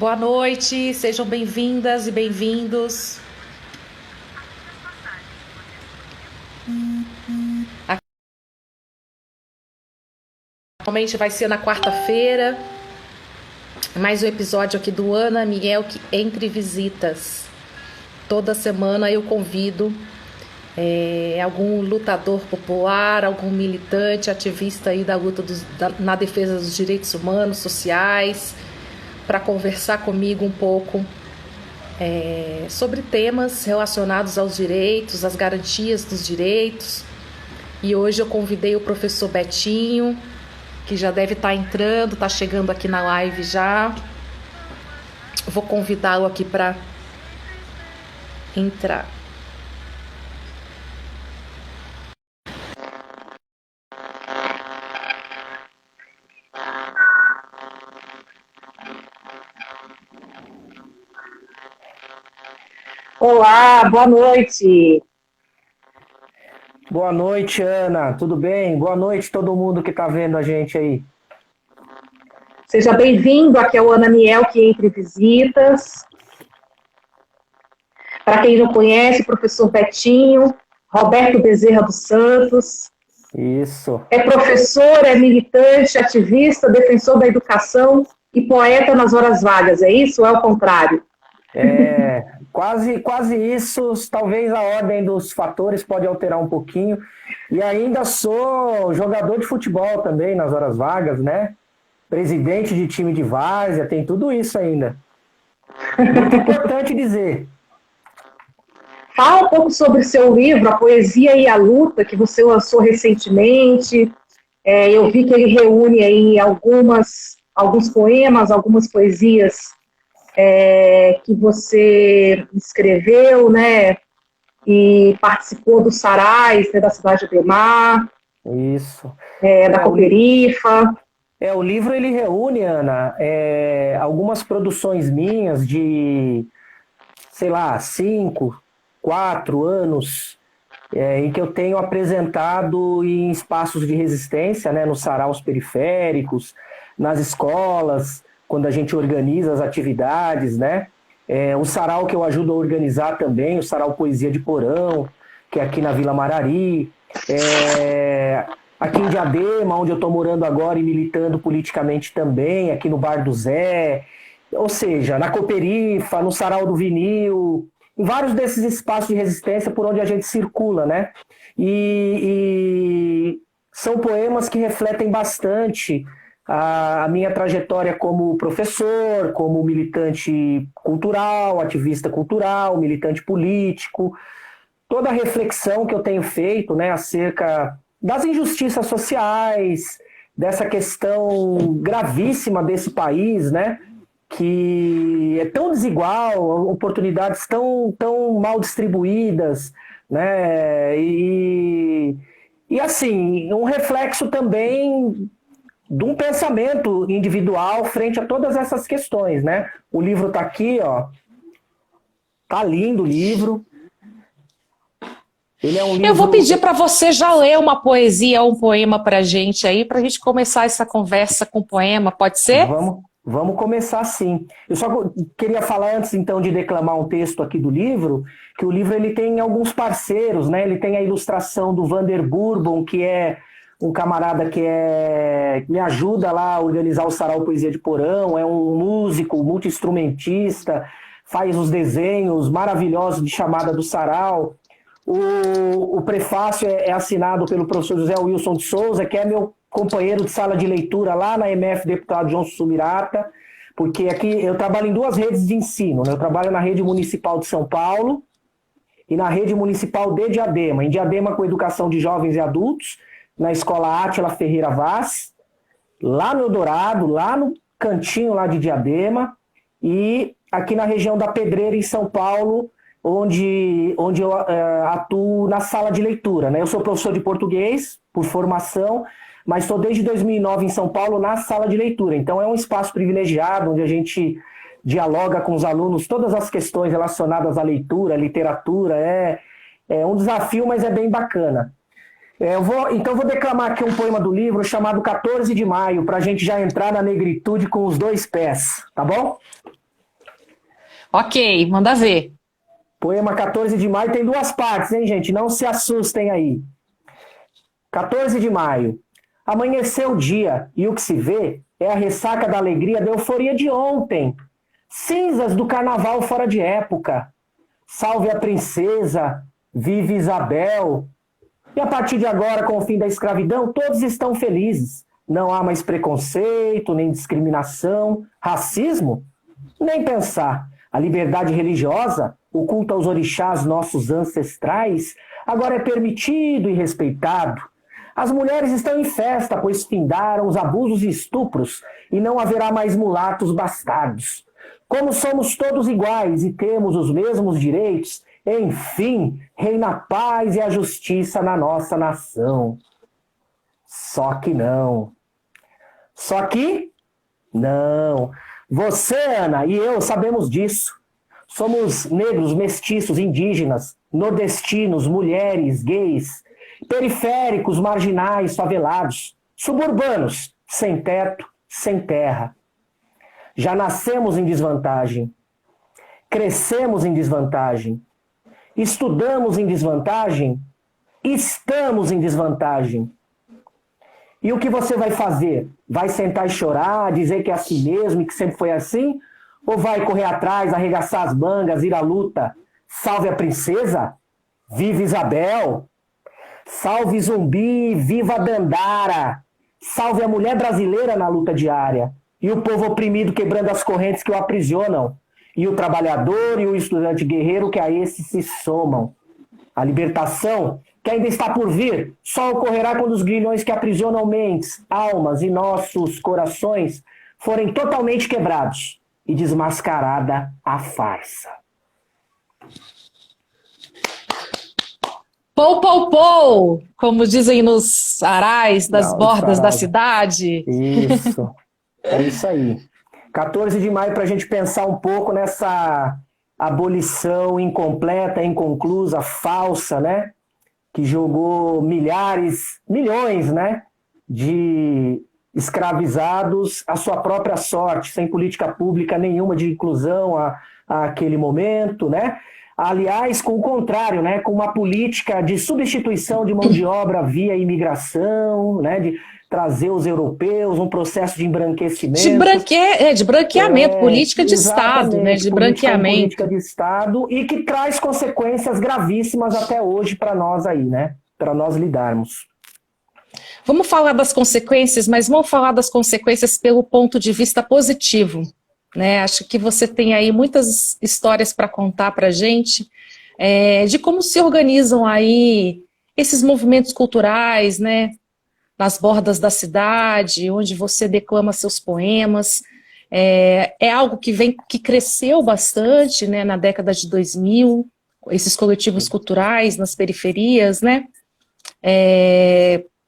Boa noite, sejam bem-vindas e bem-vindos. Normalmente vai ser na quarta-feira, mais um episódio aqui do Ana Mielke Entre Visitas. Toda semana eu convido algum lutador popular, algum militante, ativista aí da luta na defesa dos direitos humanos, sociais, para conversar comigo um pouco sobre temas relacionados aos direitos, às garantias dos direitos. E hoje eu convidei o professor Betinho, que já deve estar entrando, está chegando aqui na live já. Vou convidá-lo aqui para entrar. Olá, boa noite. Boa noite, Ana. Tudo bem? Boa noite todo mundo que está vendo a gente aí. Seja bem-vindo, aqui é o Ana Mielke Entre Visitas. Para quem não conhece, professor Betinho, Roberto Bezerra dos Santos. Isso. É professor, é militante, ativista, defensor da educação e poeta nas horas vagas, é isso ou é o contrário? Quase isso. Talvez a ordem dos fatores pode alterar um pouquinho. E ainda sou jogador de futebol também nas horas vagas, né? Presidente de time de várzea, tem tudo isso ainda. Muito importante dizer. Fala um pouco sobre o seu livro, A Poesia e a Luta, que você lançou recentemente. Eu vi que ele reúne aí alguns poemas, algumas poesias que você escreveu, né? E participou dos sarais, né, da cidade de Ademar, Isso. da Cooperifa. O livro ele reúne, Ana, algumas produções minhas de, sei lá, 5, 4 anos, em que eu tenho apresentado em espaços de resistência, né, nos saraus periféricos, nas escolas, quando a gente organiza as atividades, né? O sarau que eu ajudo a organizar também, o sarau Poesia de Porão, que é aqui na Vila Marari, aqui em Diadema, onde eu estou morando agora e militando politicamente também, aqui no Bar do Zé, ou seja, na Cooperifa, no Sarau do Vinil, em vários desses espaços de resistência por onde a gente circula, né? E são poemas que refletem bastante a minha trajetória como professor, como militante cultural, ativista cultural, militante político, toda a reflexão que eu tenho feito, né, acerca das injustiças sociais, dessa questão gravíssima desse país, né, que é tão desigual, oportunidades tão mal distribuídas, né, e assim, um reflexo também de um pensamento individual frente a todas essas questões, né? O livro está aqui, ó, tá lindo o livro. Ele é um livro... Eu vou pedir para você já ler uma poesia ou um poema para a gente aí, para a gente começar essa conversa com poema, pode ser? Vamos começar sim. Eu só queria falar antes, então, de declamar um texto aqui do livro, que o livro ele tem alguns parceiros, né? Ele tem a ilustração do Vander Bourbon, que é um camarada que me ajuda lá a organizar o Sarau Poesia de Porão, é um músico, multi-instrumentista, faz os desenhos maravilhosos de chamada do Sarau. O prefácio é assinado pelo professor José Wilson de Souza, que é meu companheiro de sala de leitura lá na MF Deputado João Sumirata, porque aqui eu trabalho em 2 redes de ensino, né? Eu trabalho na rede municipal de São Paulo e na rede municipal de Diadema. Em Diadema com educação de jovens e adultos, na escola Átila Ferreira Vaz, lá no Eldorado, lá no cantinho lá de Diadema, e aqui na região da Pedreira, em São Paulo, onde eu atuo na sala de leitura, né? Eu sou professor de português, por formação, mas estou desde 2009 em São Paulo na sala de leitura. Então é um espaço privilegiado, onde a gente dialoga com os alunos todas as questões relacionadas à leitura, à literatura. É um desafio, mas é bem bacana. Então vou declamar aqui um poema do livro chamado 14 de Maio, para a gente já entrar na negritude com os 2 pés, tá bom? Ok, manda ver. Poema 14 de maio tem duas partes, hein, gente? Não se assustem aí. 14 de maio. Amanheceu o dia e o que se vê é a ressaca da alegria da euforia de ontem. Cinzas do carnaval fora de época. Salve a princesa, vive Isabel. E a partir de agora, com o fim da escravidão, todos estão felizes. Não há mais preconceito, nem discriminação, racismo, nem pensar. A liberdade religiosa, o culto aos orixás nossos ancestrais, agora é permitido e respeitado. As mulheres estão em festa, pois findaram os abusos e estupros, e não haverá mais mulatos bastardos. Como somos todos iguais e temos os mesmos direitos, enfim, reina a paz e a justiça na nossa nação. Só que não. Só que não. Você, Ana, e eu sabemos disso. Somos negros, mestiços, indígenas, nordestinos, mulheres, gays, periféricos, marginais, favelados, suburbanos, sem teto, sem terra. Já nascemos em desvantagem, crescemos em desvantagem, estudamos em desvantagem, estamos em desvantagem. E o que você vai fazer? Vai sentar e chorar, dizer que é assim mesmo e que sempre foi assim? Ou vai correr atrás, arregaçar as mangas, ir à luta? Salve a princesa, viva Isabel! Salve Zumbi, viva Dandara! Salve a mulher brasileira na luta diária! E o povo oprimido quebrando as correntes que o aprisionam, e o trabalhador e o estudante guerreiro que a esses se somam. A libertação, que ainda está por vir, só ocorrerá quando os grilhões que aprisionam mentes, almas e nossos corações forem totalmente quebrados e desmascarada a farsa. Pou, pou, pou, como dizem nos arais das bordas da cidade. Isso, é isso aí. 14 de maio para a gente pensar um pouco nessa abolição incompleta, inconclusa, falsa, né? Que jogou milhões, né? De escravizados à sua própria sorte, sem política pública nenhuma de inclusão àquele momento, né? Aliás, com o contrário, né? Com uma política de substituição de mão de obra via imigração, né? De trazer os europeus, um processo de embranquecimento. De branqueamento, política de Estado, né? De branqueamento. Política de Estado e que traz consequências gravíssimas até hoje para nós aí, né? Para nós lidarmos. Vamos falar das consequências, mas vamos falar das consequências pelo ponto de vista positivo, né? Acho que você tem aí muitas histórias para contar para a gente, de como se organizam aí esses movimentos culturais, né? Nas bordas da cidade, onde você declama seus poemas. É algo que cresceu bastante, né, na década de 2000, esses coletivos culturais nas periferias, né?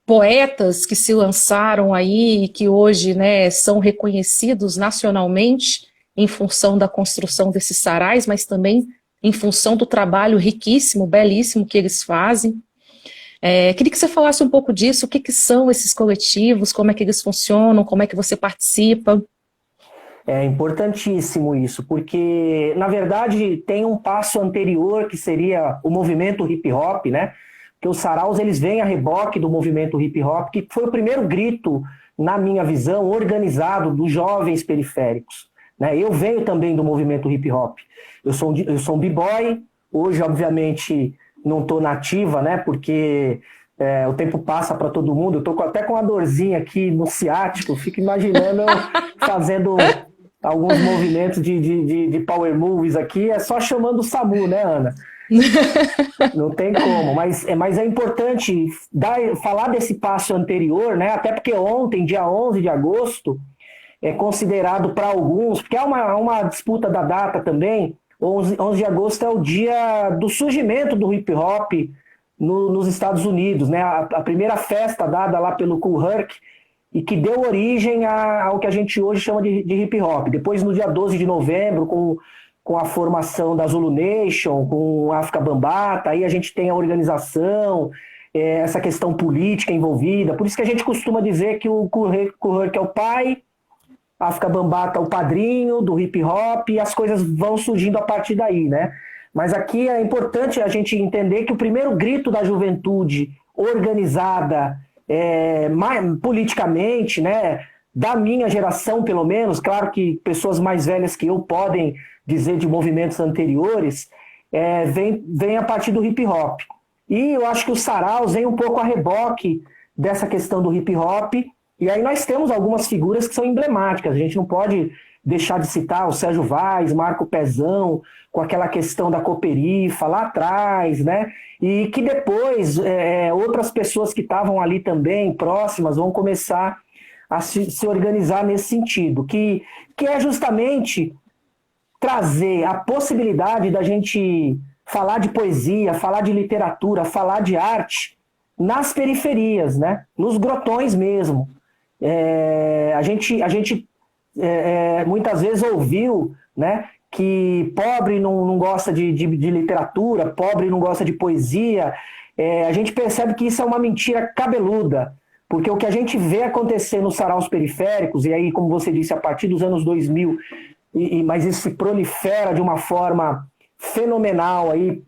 Poetas que se lançaram aí e que hoje, né, são reconhecidos nacionalmente em função da construção desses sarais, mas também em função do trabalho riquíssimo, belíssimo que eles fazem. Queria que você falasse um pouco disso, o que são esses coletivos, como é que eles funcionam, como é que você participa. É importantíssimo isso, porque, na verdade, tem um passo anterior que seria o movimento hip-hop, né? Que os saraus, eles vêm a reboque do movimento hip-hop, que foi o primeiro grito, na minha visão, organizado dos jovens periféricos, né? Eu venho também do movimento hip-hop. Eu sou um b-boy, hoje, obviamente, não estou nativa, né? Porque o tempo passa para todo mundo. Eu estou até com uma dorzinha aqui no ciático, fico imaginando eu fazendo alguns movimentos de power moves aqui, é só chamando o SAMU, né, Ana? Não tem como, mas é importante falar desse passo anterior, né? Até porque ontem, dia 11 de agosto, é considerado para alguns, porque há uma disputa da data também. 11 de agosto é o dia do surgimento do hip hop nos Estados Unidos, né? A primeira festa dada lá pelo Kool Herc e que deu origem ao que a gente hoje chama de hip hop. Depois, no dia 12 de novembro, com a formação da Zulu Nation, com a África Bambata, aí a gente tem a organização, essa questão política envolvida. Por isso que a gente costuma dizer que o Kool Herc é o pai, África Bambata o padrinho do hip hop, e as coisas vão surgindo a partir daí, né? Mas aqui é importante a gente entender que o primeiro grito da juventude organizada politicamente, né, da minha geração pelo menos, claro que pessoas mais velhas que eu podem dizer de movimentos anteriores, vem a partir do hip hop. E eu acho que o Saraus vem um pouco a reboque dessa questão do hip hop, e aí nós temos algumas figuras que são emblemáticas, a gente não pode deixar de citar o Sérgio Vaz, Marco Pezão, com aquela questão da cooperifa lá atrás, né? E que depois outras pessoas que estavam ali também, próximas, vão começar a se organizar nesse sentido, que é justamente trazer a possibilidade da gente falar de poesia, falar de literatura, falar de arte nas periferias, né? Nos grotões mesmo. A gente muitas vezes ouviu, né, que pobre não gosta de literatura, pobre não gosta de poesia. A gente percebe que isso é uma mentira cabeluda, porque o que a gente vê acontecer nos saraus periféricos, e aí, como você disse, a partir dos anos 2000, mas isso se prolifera de uma forma fenomenal aí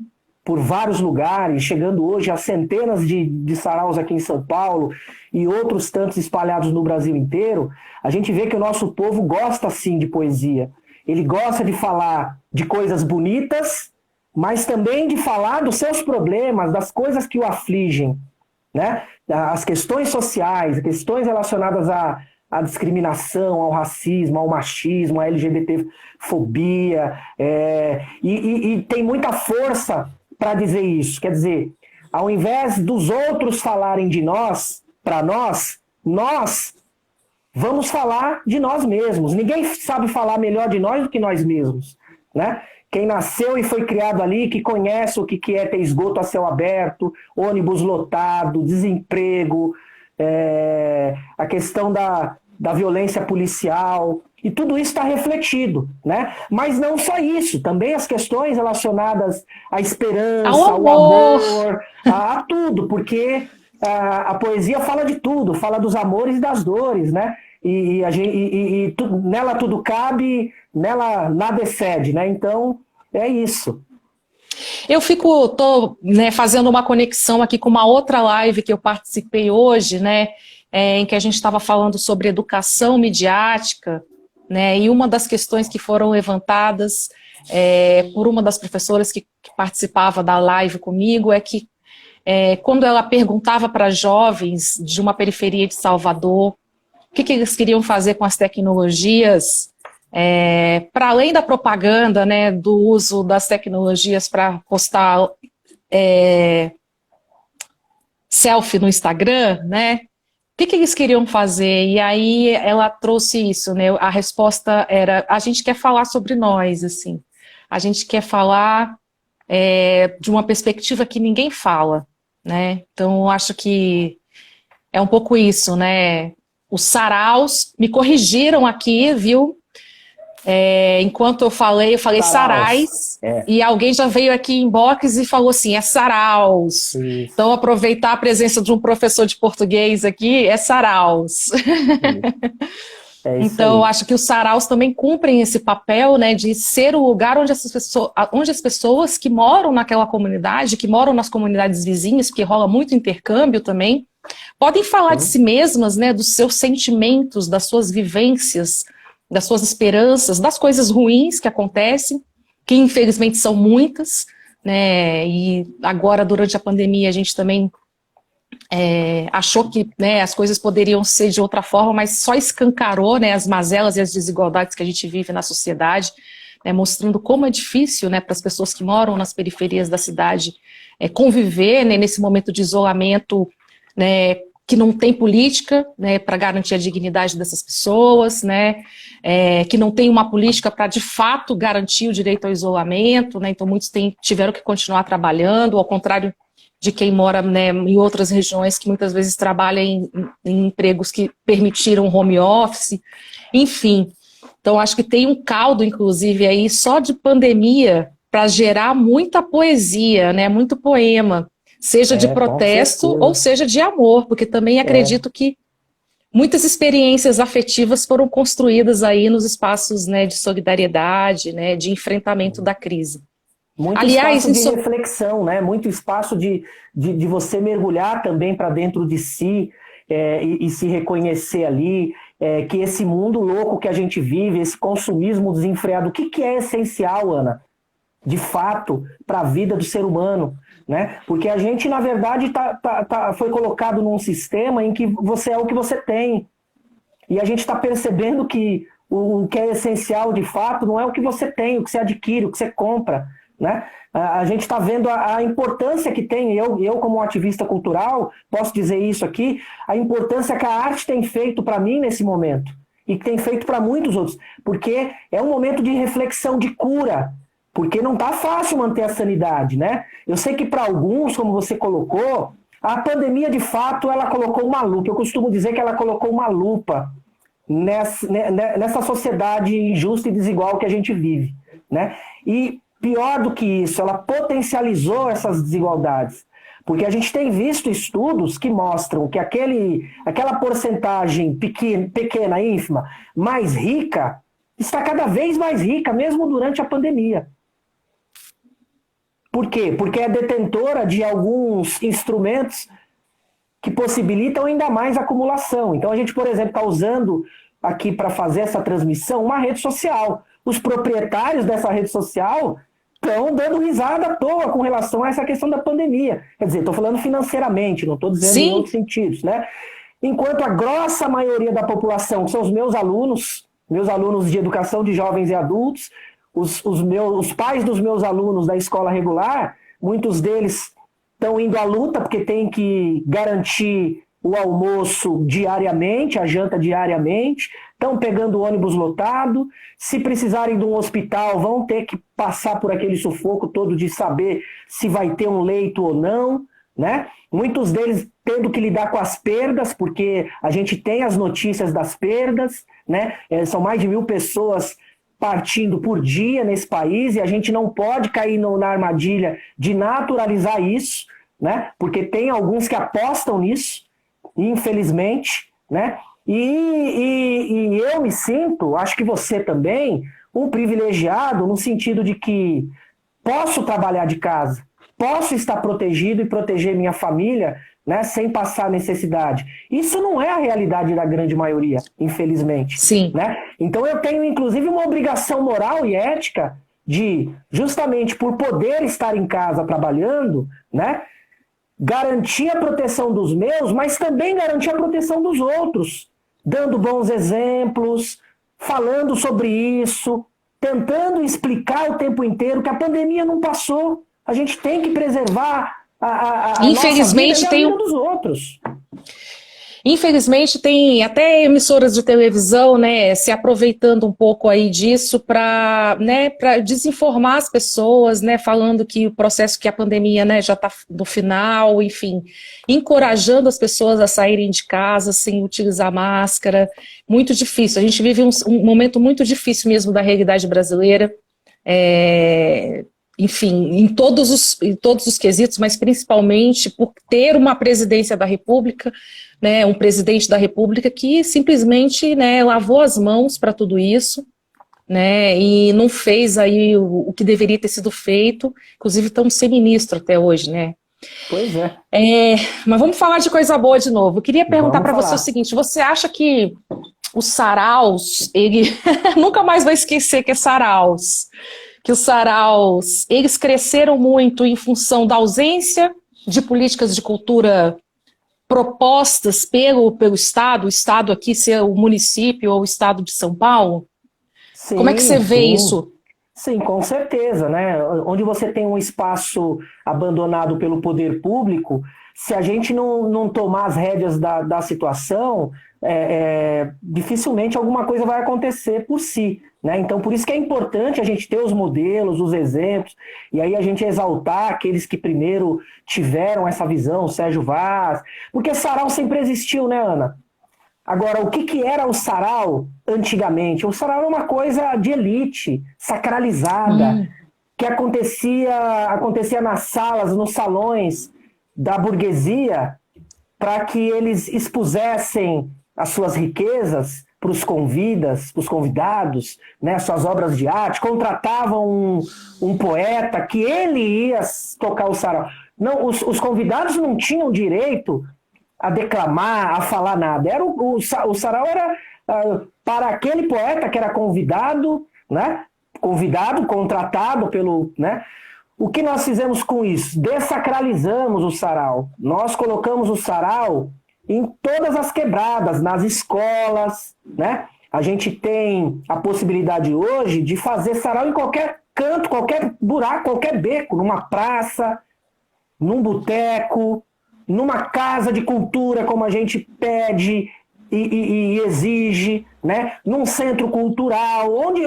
por vários lugares, chegando hoje a centenas de saraus aqui em São Paulo e outros tantos espalhados no Brasil inteiro, a gente vê que o nosso povo gosta sim de poesia. Ele gosta de falar de coisas bonitas, mas também de falar dos seus problemas, das coisas que o afligem, né? As questões sociais, questões relacionadas à discriminação, ao racismo, ao machismo, à LGBTfobia, e tem muita força para dizer isso. Quer dizer, ao invés dos outros falarem de nós, para nós vamos falar de nós mesmos. Ninguém sabe falar melhor de nós do que nós mesmos, né? Quem nasceu e foi criado ali, que conhece o que é ter esgoto a céu aberto, ônibus lotado, desemprego, a questão da violência policial, e tudo isso está refletido, né? Mas não só isso, também as questões relacionadas à esperança, ao amor, a tudo, porque a poesia fala de tudo, fala dos amores e das dores, né? Nela tudo cabe, nela nada excede, né? Então, é isso. Eu tô, né, fazendo uma conexão aqui com uma outra live que eu participei hoje, né, em que a gente estava falando sobre educação midiática, né, e uma das questões que foram levantadas por uma das professoras que participava da live comigo é que quando ela perguntava para jovens de uma periferia de Salvador o que eles queriam fazer com as tecnologias, para além da propaganda, né, do uso das tecnologias para postar selfie no Instagram, né, o que eles queriam fazer? E aí ela trouxe isso, né, a resposta era, a gente quer falar sobre nós, assim, a gente quer falar de uma perspectiva que ninguém fala, né, então eu acho que é um pouco isso, né, os saraus me corrigiram aqui, viu? Enquanto eu falei sarais, e alguém já veio aqui em box e falou assim, saraus. Isso. Então, aproveitar a presença de um professor de português aqui, saraus. Então, eu acho que os saraus também cumprem esse papel, né, de ser o lugar onde as pessoas que moram naquela comunidade, que moram nas comunidades vizinhas, porque rola muito intercâmbio também, podem falar de si mesmas, né, dos seus sentimentos, das suas vivências, das suas esperanças, das coisas ruins que acontecem, que infelizmente são muitas, né, e agora durante a pandemia a gente também achou que, né, as coisas poderiam ser de outra forma, mas só escancarou, né, as mazelas e as desigualdades que a gente vive na sociedade, né, mostrando como é difícil, né, para as pessoas que moram nas periferias da cidade conviver, né, nesse momento de isolamento, né, que não tem política, né, para garantir a dignidade dessas pessoas, né, que não tem uma política para de fato garantir o direito ao isolamento, né, então muitos tiveram que continuar trabalhando, ao contrário de quem mora, né, em outras regiões que muitas vezes trabalha em empregos que permitiram home office, enfim. Então acho que tem um caldo, inclusive, aí só de pandemia para gerar muita poesia, né, muito poema, seja de protesto ou seja de amor, porque também acredito que muitas experiências afetivas foram construídas aí nos espaços, né, de solidariedade, né, de enfrentamento da crise. Muito Aliás, espaço de reflexão, né? Muito espaço de você mergulhar também para dentro de si e se reconhecer ali, que esse mundo louco que a gente vive, esse consumismo desenfreado, o que é essencial, Ana, de fato, para a vida do ser humano? Né? Porque a gente, na verdade, foi colocado num sistema em que você é o que você tem. E a gente está percebendo que o que é essencial, de fato, não é o que você tem, o que você adquire, o que você compra. Né? A gente está vendo a importância que tem, eu como ativista cultural, posso dizer isso aqui, a importância que a arte tem feito para mim nesse momento, e que tem feito para muitos outros, porque é um momento de reflexão, de cura, porque não está fácil manter a sanidade, né? Eu sei que para alguns, como você colocou, a pandemia, de fato, ela colocou uma lupa. Eu costumo dizer que ela colocou uma lupa nessa sociedade injusta e desigual que a gente vive, né? E pior do que isso, ela potencializou essas desigualdades. Porque a gente tem visto estudos que mostram que aquela porcentagem pequena, ínfima, mais rica, está cada vez mais rica, mesmo durante a pandemia. Por quê? Porque é detentora de alguns instrumentos que possibilitam ainda mais acumulação. Então a gente, por exemplo, está usando aqui para fazer essa transmissão uma rede social. Os proprietários dessa rede social estão dando risada à toa com relação a essa questão da pandemia. Quer dizer, estou falando financeiramente, não estou dizendo em outros sentidos, né? Enquanto a grossa maioria da população, que são os meus alunos de educação de jovens e adultos, os pais dos meus alunos da escola regular, muitos deles estão indo à luta porque tem que garantir o almoço diariamente, a janta diariamente, estão pegando ônibus lotado, se precisarem de um hospital vão ter que passar por aquele sufoco todo de saber se vai ter um leito ou não, né? Muitos deles tendo que lidar com as perdas, porque a gente tem as notícias das perdas, né? São mais de 1.000 pessoas partindo por dia nesse país e a gente não pode cair na armadilha de naturalizar isso, né? Porque tem alguns que apostam nisso, infelizmente, né? E eu me sinto, acho que você também, um privilegiado no sentido de que posso trabalhar de casa, posso estar protegido e proteger minha família, né, sem passar necessidade. Isso não é a realidade da grande maioria, infelizmente. Sim. Né? Então eu tenho, inclusive, uma obrigação moral e ética de, justamente por poder estar em casa trabalhando, né, garantir a proteção dos meus, mas também garantir a proteção dos outros, dando bons exemplos, falando sobre isso, tentando explicar o tempo inteiro que a pandemia não passou. A gente tem que preservar a infelizmente, nossa vida e a vida dos outros. Infelizmente, tem até emissoras de televisão, né, se aproveitando um pouco aí disso para, né, para desinformar as pessoas, né, falando que o processo, que a pandemia, né, já está no final, enfim, encorajando as pessoas a saírem de casa sem utilizar máscara. Muito difícil. A gente vive um momento muito difícil mesmo da realidade brasileira. Enfim, em todos os quesitos, mas principalmente por ter uma presidência da República, né, um presidente da República que simplesmente, né, lavou as mãos para tudo isso, né, e não fez aí o que deveria ter sido feito, inclusive estamos sem ministro até hoje, né. Pois é. Mas vamos falar de coisa boa de novo. Eu queria perguntar para você o seguinte: você acha que os saraus, ele nunca mais vai esquecer que é saraus, que os saraus, eles cresceram muito em função da ausência de políticas de cultura propostas pelo Estado, o Estado aqui ser o município ou o Estado de São Paulo? Sim, como é que você vê isso? Sim, com certeza, né? Onde você tem um espaço abandonado pelo poder público, se a gente não tomar as rédeas da situação, dificilmente alguma coisa vai acontecer por si. Né? Então, por isso que é importante a gente ter os modelos, os exemplos, e aí a gente exaltar aqueles que primeiro tiveram essa visão, o Sérgio Vaz, porque sarau sempre existiu, né, Ana? Agora, o que era o sarau antigamente? O sarau era uma coisa de elite, sacralizada, que acontecia nas salas, nos salões da burguesia, para que eles expusessem as suas riquezas para os convidados, né, suas obras de arte, contratavam um poeta que ele ia tocar o sarau. Não, os convidados não tinham direito a declamar, a falar nada. O sarau era para aquele poeta que era convidado, né, contratado pelo... Né, o que nós fizemos com isso? Dessacralizamos o sarau. Nós colocamos o sarau em todas as quebradas, nas escolas, né? A gente tem a possibilidade hoje de fazer sarau em qualquer canto, qualquer buraco, qualquer beco, numa praça, num boteco, numa casa de cultura, como a gente pede e exige, né? Num centro cultural, onde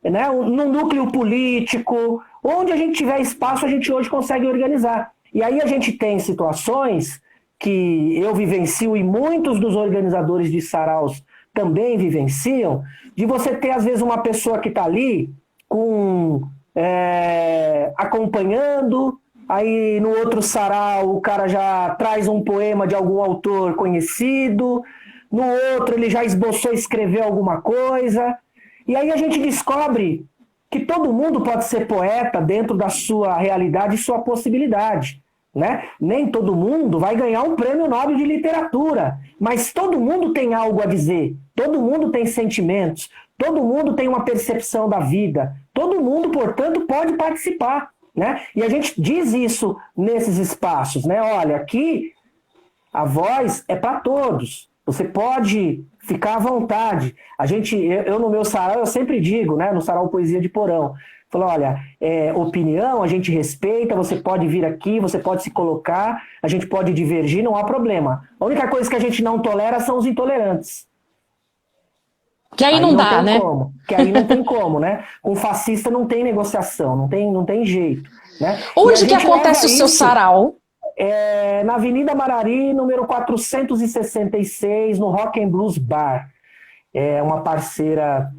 né? Num núcleo político, onde a gente tiver espaço, a gente hoje consegue organizar. E aí a gente tem situações que eu vivencio e muitos dos organizadores de saraus também vivenciam, de você ter, às vezes, uma pessoa que está ali acompanhando, aí no outro sarau o cara já traz um poema de algum autor conhecido, no outro ele já esboçou escrever alguma coisa, e aí a gente descobre que todo mundo pode ser poeta dentro da sua realidade e sua possibilidade. Né? Nem todo mundo vai ganhar um prêmio Nobel de literatura, mas todo mundo tem algo a dizer, todo mundo tem sentimentos, todo mundo tem uma percepção da vida, todo mundo, portanto, pode participar. Né? E a gente diz isso nesses espaços, né? Olha, aqui a voz é para todos, você pode ficar à vontade. Eu no meu sarau, eu sempre digo, né, no sarau Poesia de Porão, falou, olha, opinião a gente respeita, você pode vir aqui, você pode se colocar, a gente pode divergir, não há problema. A única coisa que a gente não tolera são os intolerantes. Que aí não dá, né? Que aí não tem como, né? Com fascista não tem negociação, não tem jeito. Né? Onde que acontece o seu sarau? Na Avenida Marari, número 466, no Rock and Blues Bar. É uma parceira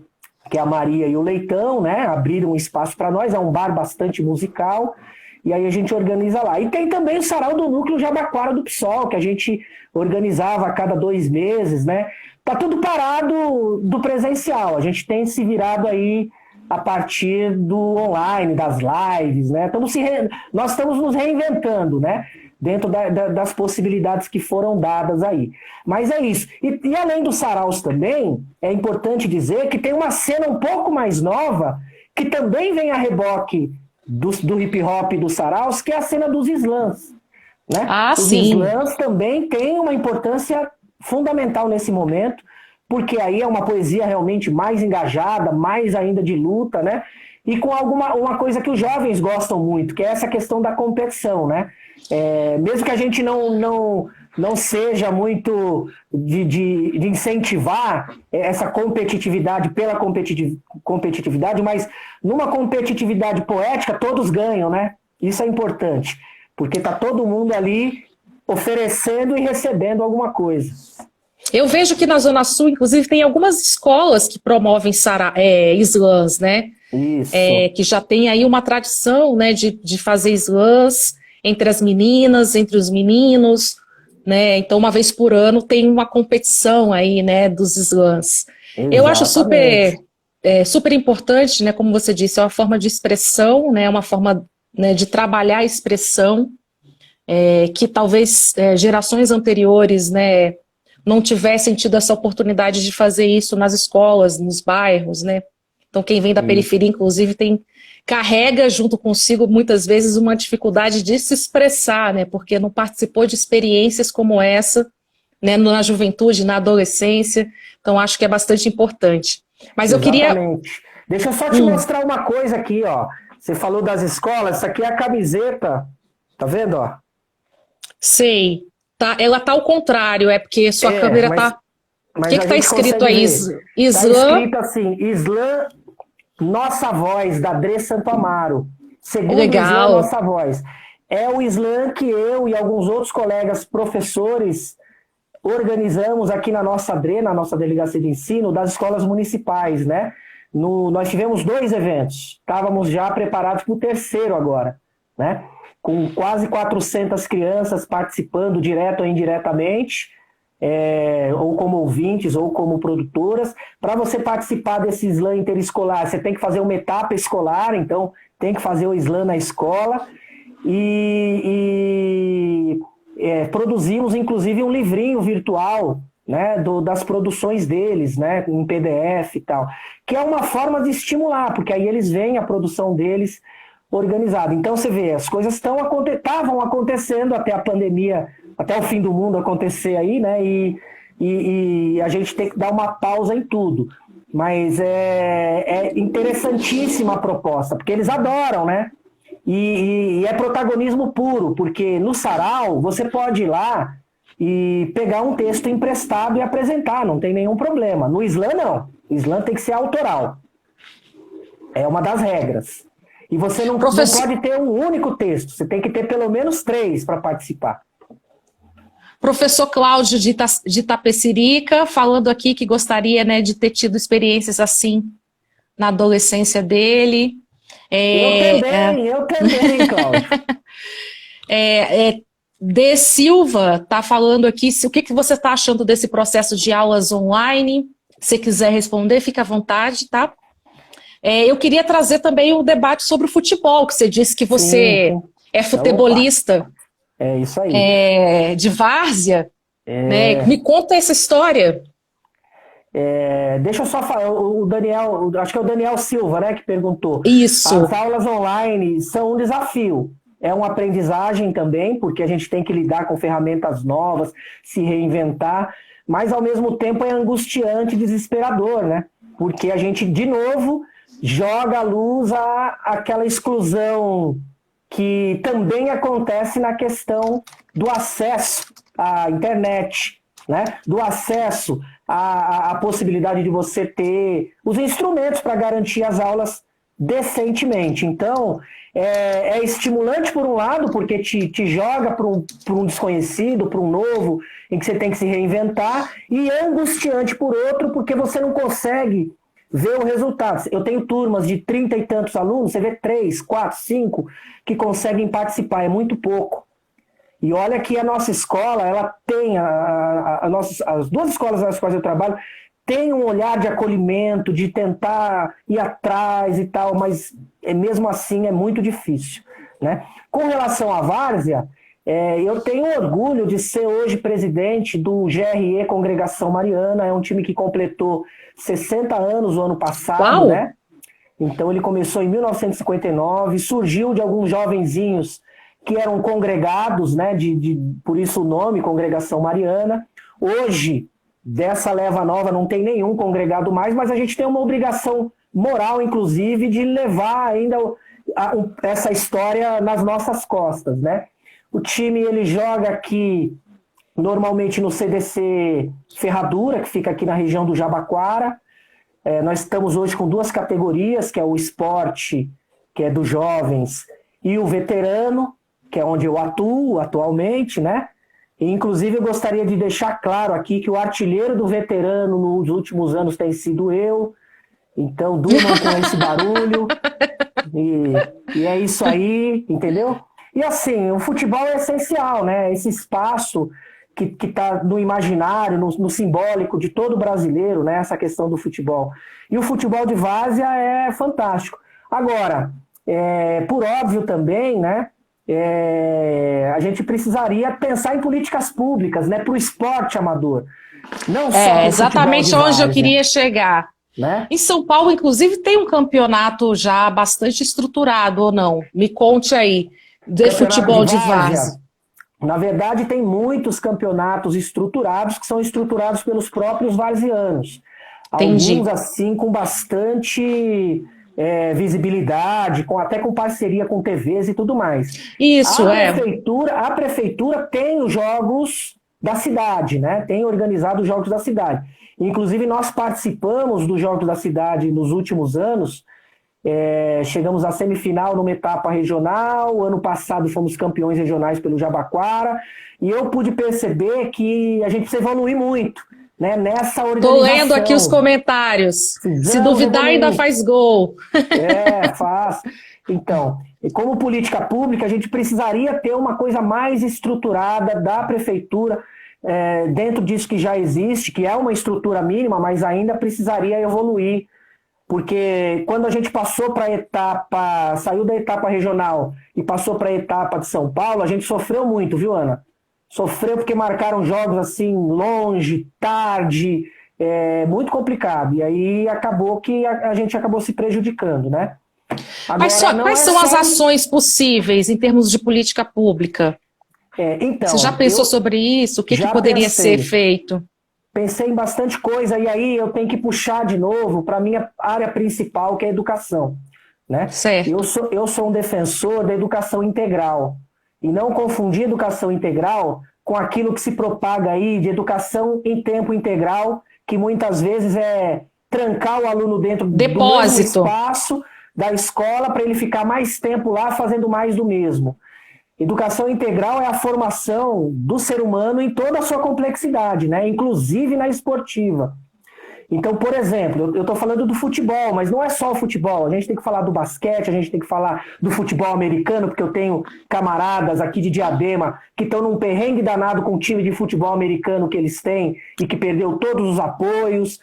que é a Maria e o Leitão, né? Abriram um espaço para nós, é um bar bastante musical, e aí a gente organiza lá. E tem também o sarau do Núcleo Jabaquara do PSOL, que a gente organizava a cada 2 meses, né? Tá tudo parado do presencial, a gente tem se virado aí a partir do online, das lives, né? Nós estamos nos reinventando, né? Dentro das possibilidades que foram dadas aí. Mas é isso. E além dos saraus também, é importante dizer que tem uma cena um pouco mais nova, que também vem a reboque do hip-hop e dos saraus, que é a cena dos slams. Né? Os slams também têm uma importância fundamental nesse momento, porque aí é uma poesia realmente mais engajada, mais ainda de luta, né? E com uma coisa que os jovens gostam muito, que é essa questão da competição, né? Mesmo que a gente não seja muito de incentivar essa competitividade pela competitividade, mas numa competitividade poética todos ganham, né? Isso é importante, porque está todo mundo ali oferecendo e recebendo alguma coisa. Eu vejo que na Zona Sul, inclusive, tem algumas escolas que promovem slams, né? Isso. Que já tem aí uma tradição, né, de fazer slams entre as meninas, entre os meninos, né? Então, uma vez por ano tem uma competição aí, né, dos slams. Exatamente. Eu acho super importante, né, como você disse, é uma forma de expressão, né, uma forma, né, de trabalhar a expressão, que talvez gerações anteriores, né, não tivessem tido essa oportunidade de fazer isso nas escolas, nos bairros, né? Então, quem vem da periferia, inclusive, carrega junto consigo, muitas vezes, uma dificuldade de se expressar, né? Porque não participou de experiências como essa, né? Na juventude, na adolescência. Então, acho que é bastante importante. Mas eu queria... Deixa eu só te mostrar uma coisa aqui, ó. Você falou das escolas, essa aqui é a camiseta. Tá vendo, ó? Sei. Tá, ela tá ao contrário, porque sua câmera tá... O que tá escrito aí? Slam? Tá escrito assim, Slam Nossa Voz, da Dre Santo Amaro. Segundo Slam Nossa Voz. É o slam que eu e alguns outros colegas professores organizamos aqui na nossa DRE, na nossa Delegacia de Ensino, das escolas municipais, né? Nós tivemos 2 eventos. Estávamos já preparados para o 3º agora, né? Com quase 400 crianças participando, direto ou indiretamente, ou como ouvintes, ou como produtoras. Para você participar desse slam interescolar, você tem que fazer uma etapa escolar, então tem que fazer o slam na escola. Produzimos, inclusive, um livrinho virtual, né, das produções deles, né, em PDF e tal, que é uma forma de estimular, porque aí eles veem a produção deles organizada. Então você vê, as coisas estavam acontecendo até a pandemia, até o fim do mundo acontecer aí, né, e a gente tem que dar uma pausa em tudo. Mas é interessantíssima a proposta, porque eles adoram, né? E é protagonismo puro, porque no sarau você pode ir lá e pegar um texto emprestado e apresentar, não tem nenhum problema. No slam, não. O slam tem que ser autoral. É uma das regras. E você não pode ter um único texto, você tem que ter pelo menos 3 para participar. Professor Cláudio de Itapecerica, falando aqui que gostaria, né, de ter tido experiências assim na adolescência dele. Eu também, Cláudio. D. Silva está falando aqui, o que você está achando desse processo de aulas online? Se quiser responder, fica à vontade, tá? Eu queria trazer também um debate sobre o futebol, que você disse que você é futebolista. É isso aí. De várzea. Né? Me conta essa história. Deixa eu só falar, o Daniel, acho que é o Daniel Silva, né, que perguntou. Isso. As aulas online são um desafio. É uma aprendizagem também, porque a gente tem que lidar com ferramentas novas, se reinventar, mas ao mesmo tempo é angustiante e desesperador, né? Porque a gente, de novo, joga à luz aquela exclusão que também acontece na questão do acesso à internet, né? Do acesso à possibilidade de você ter os instrumentos para garantir as aulas decentemente. Então, é estimulante por um lado, porque te joga para um desconhecido, para um novo, em que você tem que se reinventar, e é angustiante por outro, porque você não consegue ver o resultado. Eu tenho turmas de 30 e tantos alunos, você vê 3, 4, 5 que conseguem participar, é muito pouco. E olha que a nossa escola, ela tem, as 2 escolas nas quais eu trabalho, tem um olhar de acolhimento, de tentar ir atrás e tal, mas mesmo assim é muito difícil, né? Com relação à várzea, eu tenho orgulho de ser hoje presidente do GRE Congregação Mariana, é um time que completou 60 anos o ano passado, Uau! Né? Então ele começou em 1959, surgiu de alguns jovenzinhos que eram congregados, né? Por isso o nome, Congregação Mariana. Hoje, dessa leva nova, não tem nenhum congregado mais, mas a gente tem uma obrigação moral, inclusive, de levar ainda essa história nas nossas costas, né? O time, ele joga aqui, normalmente no CDC Ferradura, que fica aqui na região do Jabaquara. Nós estamos hoje com 2 categorias, que é o esporte, que é dos jovens, e o veterano, que é onde eu atuo atualmente, né? E, inclusive, eu gostaria de deixar claro aqui que o artilheiro do veterano nos últimos anos tem sido eu. Então, durmam com esse barulho. E é isso aí, entendeu? E assim, o futebol é essencial, né? Esse espaço que está no imaginário, no simbólico de todo brasileiro, né? Essa questão do futebol. E o futebol de várzea é fantástico. Agora, por óbvio também, né? A gente precisaria pensar em políticas públicas, né, para o esporte amador. Não só exatamente onde eu queria chegar. Né? Em São Paulo, inclusive, tem um campeonato já bastante estruturado, ou não? Me conte aí, de futebol de várzea. Na verdade, tem muitos campeonatos estruturados que são estruturados pelos próprios varzianos. Entendi. Alguns, assim, com bastante visibilidade, até com parceria com TVs e tudo mais. Isso, A prefeitura tem os jogos da cidade, né? Tem organizado os jogos da cidade. Inclusive, nós participamos dos jogos da cidade nos últimos anos. Chegamos à semifinal numa etapa regional. Ano passado fomos campeões regionais pelo Jabaquara. E eu pude perceber que a gente precisa evoluir muito, né, nessa organização. Tô lendo aqui os comentários. Se duvidar, ainda faz gol. Faz. Então, como política pública, a gente precisaria ter uma coisa mais estruturada da prefeitura, dentro disso que já existe, que é uma estrutura mínima, mas ainda precisaria evoluir, porque quando a gente passou para a etapa, saiu da etapa regional e passou para a etapa de São Paulo, a gente sofreu muito, viu, Ana? Sofreu porque marcaram jogos assim, longe, tarde, muito complicado. E aí acabou que a gente acabou se prejudicando, né? Agora, Quais são as ações possíveis em termos de política pública? Então, você já pensou sobre isso? O que poderia ser feito? Pensei em bastante coisa, e aí eu tenho que puxar de novo para a minha área principal, que é a educação. Né? Certo. Eu sou um defensor da educação integral. E não confundir educação integral com aquilo que se propaga aí de educação em tempo integral, que muitas vezes é trancar o aluno dentro do mesmo espaço da escola para ele ficar mais tempo lá fazendo mais do mesmo. Educação integral é a formação do ser humano em toda a sua complexidade, né? Inclusive na esportiva. Então, por exemplo, eu estou falando do futebol, mas não é só o futebol. A gente tem que falar do basquete, a gente tem que falar do futebol americano, porque eu tenho camaradas aqui de Diadema que estão num perrengue danado com o time de futebol americano que eles têm e que perdeu todos os apoios.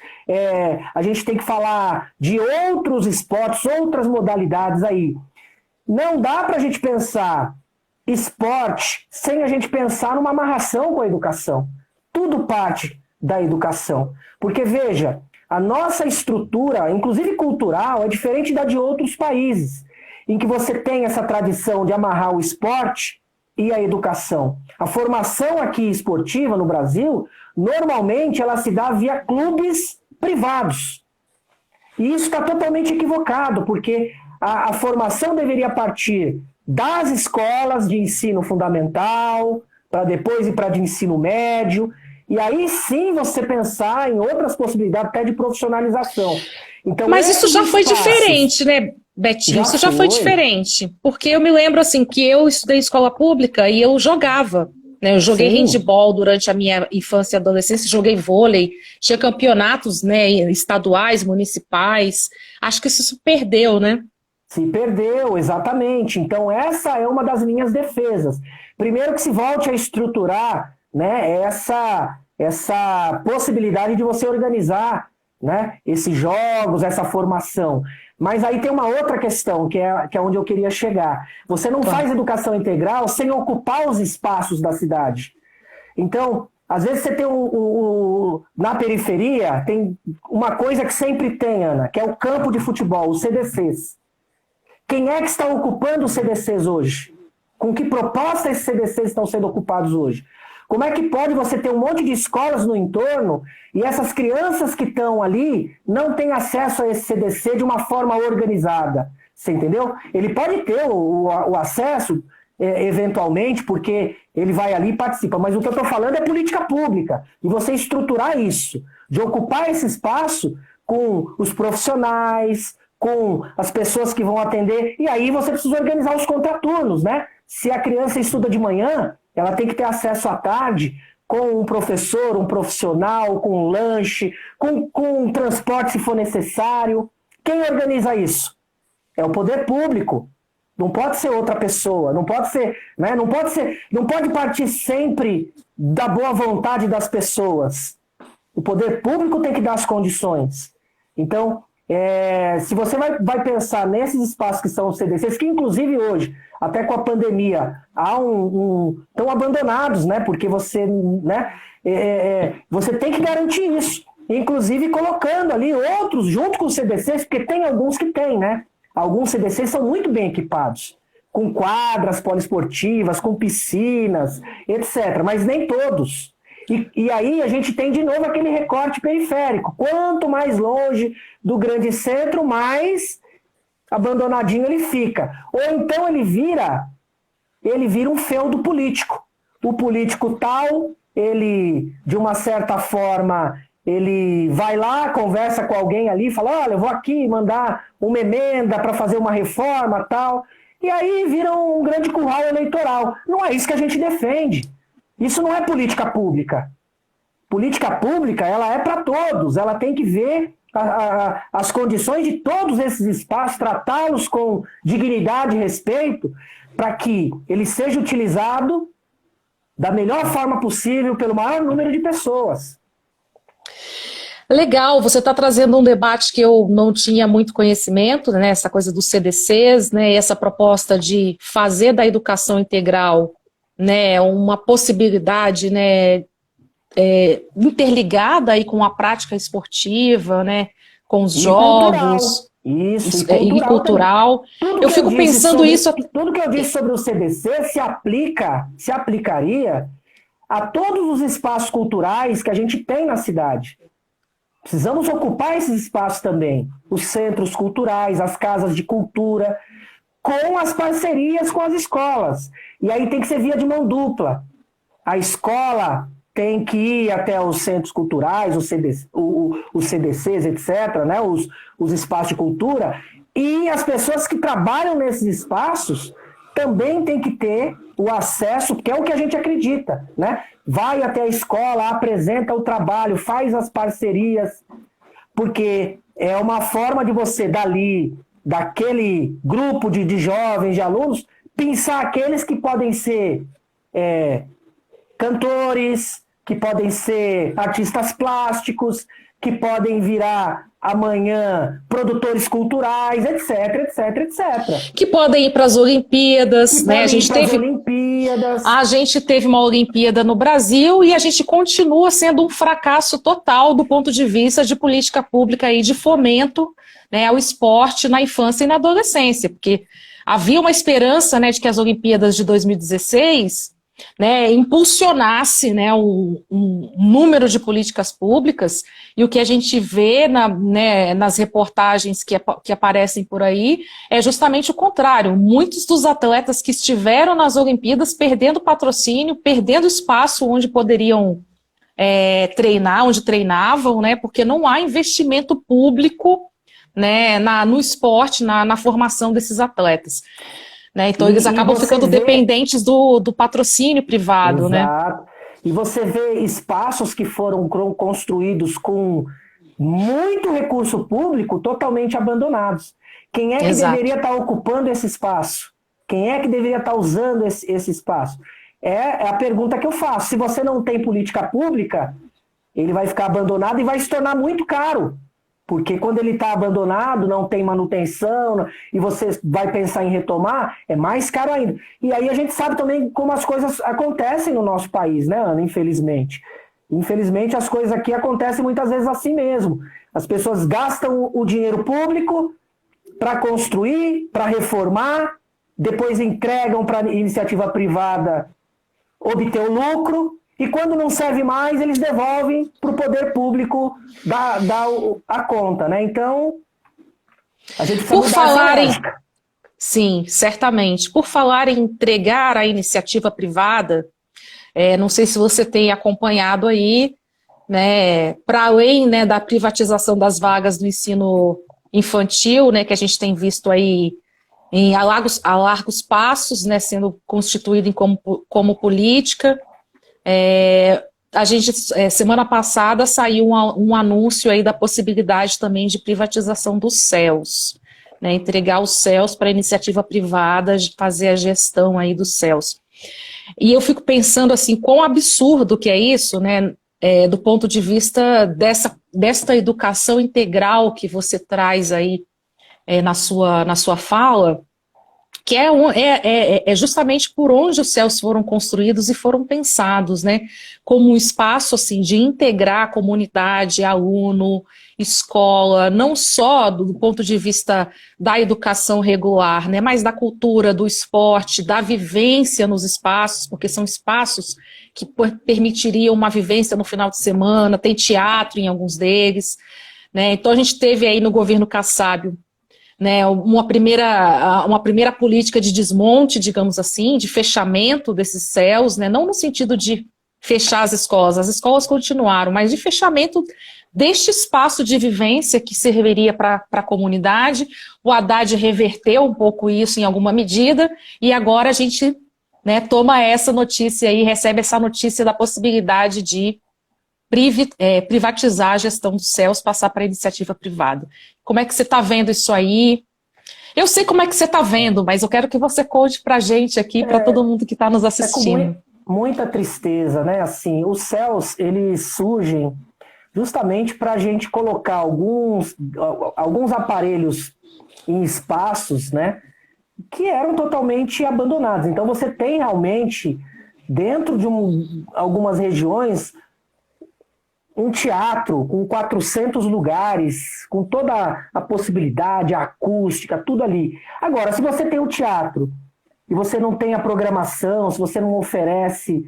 A gente tem que falar de outros esportes, outras modalidades aí. Não dá para a gente pensar esporte sem a gente pensar numa amarração com a educação. Tudo parte da educação. Porque, veja, a nossa estrutura, inclusive cultural, é diferente da de outros países, em que você tem essa tradição de amarrar o esporte e a educação. A formação aqui esportiva no Brasil, normalmente ela se dá via clubes privados. E isso está totalmente equivocado, porque a formação deveria partir das escolas de ensino fundamental, para depois ir para de ensino médio, e aí sim você pensar em outras possibilidades até de profissionalização. Então, mas isso já foi diferente, né, Betinho? Isso já foi diferente. Porque eu me lembro assim que eu estudei em escola pública e eu jogava. Né? Eu joguei handball durante a minha infância e adolescência, joguei vôlei, tinha campeonatos, né, estaduais, municipais. Acho que isso se perdeu, né? Se perdeu, exatamente. Então essa é uma das minhas defesas. Primeiro que se volte a estruturar, né, essa possibilidade de você organizar, né, esses jogos, essa formação. Mas aí tem uma outra questão, que é onde eu queria chegar. Você não faz educação integral sem ocupar os espaços da cidade. Então, às vezes você tem na periferia, tem uma coisa que sempre tem, Ana, que é o campo de futebol, os CDCs. Quem é que está ocupando os CDCs hoje? Com que proposta esses CDCs estão sendo ocupados hoje? Como é que pode você ter um monte de escolas no entorno e essas crianças que estão ali não têm acesso a esse CDC de uma forma organizada? Você entendeu? Ele pode ter o acesso, eventualmente, porque ele vai ali e participa. Mas o que eu estou falando é política pública. E você estruturar isso, de ocupar esse espaço com os profissionais, com as pessoas que vão atender. E aí você precisa organizar os contraturnos, né? Se a criança estuda de manhã, ela tem que ter acesso à tarde com um professor, um profissional, com um lanche, com um transporte se for necessário. Quem organiza isso? É o poder público. Não pode ser outra pessoa, não pode ser, né? Não pode partir sempre da boa vontade das pessoas. O poder público tem que dar as condições. Então, se você vai pensar nesses espaços que são os CDCs, que inclusive hoje, até com a pandemia, estão abandonados, né? Porque você, né, você tem que garantir isso. Inclusive colocando ali outros junto com os CDCs, porque tem alguns que tem, né? Alguns CDCs são muito bem equipados, com quadras poliesportivas, com piscinas, etc. Mas nem todos. E aí a gente tem de novo aquele recorte periférico. Quanto mais longe do grande centro, mais abandonadinho ele fica. Ou então ele vira um feudo político. O político tal, ele, de uma certa forma, ele vai lá, conversa com alguém ali, fala, olha, eu vou aqui mandar uma emenda para fazer uma reforma tal. E aí vira um grande curral eleitoral. Não é isso que a gente defende. Isso não é política pública. Política pública, ela é para todos. Ela tem que ver as condições de todos esses espaços, tratá-los com dignidade e respeito, para que ele seja utilizado da melhor forma possível, pelo maior número de pessoas. Legal, você está trazendo um debate que eu não tinha muito conhecimento, né, essa coisa dos CDCs, né, e essa proposta de fazer da educação integral, né, uma possibilidade, né, interligada aí com a prática esportiva, né, com os jogos. Isso, e cultural. Eu fico pensando isso. Tudo que eu disse sobre o CDC se aplicaria a todos os espaços culturais que a gente tem na cidade. Precisamos ocupar esses espaços também, os centros culturais, as casas de cultura, com as parcerias com as escolas. E aí tem que ser via de mão dupla. A escola tem que ir até os centros culturais, os CDCs, etc., né? os espaços de cultura, e as pessoas que trabalham nesses espaços também têm que ter o acesso, que é o que a gente acredita, né? Vai até a escola, apresenta o trabalho, faz as parcerias, porque é uma forma de você, daquele grupo de jovens, de alunos, pensar aqueles que podem ser cantores, que podem ser artistas plásticos, que podem virar amanhã produtores culturais, etc, etc, etc. Que podem ir para as Olimpíadas, né? A gente teve uma Olimpíada no Brasil e a gente continua sendo um fracasso total do ponto de vista de política pública e de fomento, né, ao esporte na infância e na adolescência, porque havia uma esperança, né, de que as Olimpíadas de 2016, né, impulsionasse, né, um número de políticas públicas, e o que a gente vê nas reportagens que aparecem por aí é justamente o contrário. Muitos dos atletas que estiveram nas Olimpíadas perdendo patrocínio, perdendo espaço onde poderiam treinar, onde treinavam, né, porque não há investimento público, né, no esporte, na formação desses atletas. Né? Então eles acabam ficando dependentes do patrocínio privado. Exato. Né? E você vê espaços que foram construídos com muito recurso público totalmente abandonados. Quem é que deveria estar ocupando esse espaço? Quem é que deveria estar usando esse espaço? É a pergunta que eu faço. Se você não tem política pública, ele vai ficar abandonado e vai se tornar muito caro. Porque quando ele está abandonado, não tem manutenção, e você vai pensar em retomar, é mais caro ainda. E aí a gente sabe também como as coisas acontecem no nosso país, né, Ana? Infelizmente. Infelizmente as coisas aqui acontecem muitas vezes assim mesmo. As pessoas gastam o dinheiro público para construir, para reformar, depois entregam para a iniciativa privada obter o lucro, e quando não serve mais, eles devolvem para o poder público dar a conta, né? Então, a gente precisa mudar essa lógica. Sim, certamente. Por falar em entregar a iniciativa privada, não sei se você tem acompanhado aí, né, para além, né, da privatização das vagas do ensino infantil, né, que a gente tem visto aí a largos passos, né, sendo constituído como política. A gente, semana passada, saiu um anúncio aí da possibilidade também de privatização dos CELS, né, entregar os CELS para a iniciativa privada de fazer a gestão aí dos CELS. E eu fico pensando assim, quão absurdo que é isso, né, do ponto de vista desta educação integral que você traz aí na sua fala, que é justamente por onde os CELS foram construídos e foram pensados, né, como um espaço assim, de integrar a comunidade, aluno, escola, não só do ponto de vista da educação regular, né, mas da cultura, do esporte, da vivência nos espaços, porque são espaços que permitiriam uma vivência no final de semana, tem teatro em alguns deles, né, então a gente teve aí no governo Kassab, né, uma primeira política de desmonte, digamos assim, de fechamento desses CELS, né, não no sentido de fechar as escolas continuaram, mas de fechamento deste espaço de vivência que serviria para a comunidade. O Haddad reverteu um pouco isso em alguma medida, e agora a gente, né, toma essa notícia aí, recebe essa notícia da possibilidade de privatizar a gestão dos CELS, passar para a iniciativa privada. Como é que você está vendo isso aí? Eu sei como é que você está vendo, mas eu quero que você conte para a gente aqui, para todo mundo que está nos assistindo. muita tristeza, né? Assim, os céus, eles surgem justamente para a gente colocar alguns aparelhos em espaços, né, que eram totalmente abandonados. Então você tem realmente, dentro de algumas regiões, um teatro com 400 lugares, com toda a possibilidade, a acústica, tudo ali. Agora, se você tem o teatro e você não tem a programação, se você não oferece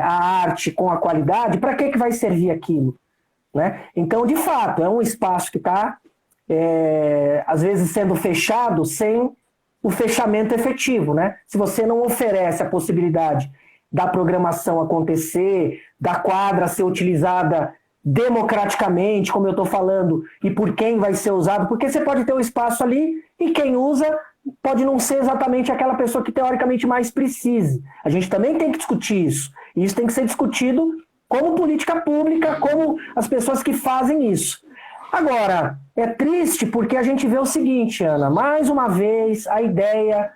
a arte com a qualidade, para que vai servir aquilo? Né? Então, de fato, é um espaço que está, às vezes, sendo fechado sem o fechamento efetivo. Né? Se você não oferece a possibilidade da programação acontecer, da quadra ser utilizada democraticamente, como eu estou falando, e por quem vai ser usado, porque você pode ter um espaço ali e quem usa pode não ser exatamente aquela pessoa que teoricamente mais precise. A gente também tem que discutir isso. E isso tem que ser discutido como política pública, como as pessoas que fazem isso. Agora, é triste porque a gente vê o seguinte, Ana, mais uma vez a ideia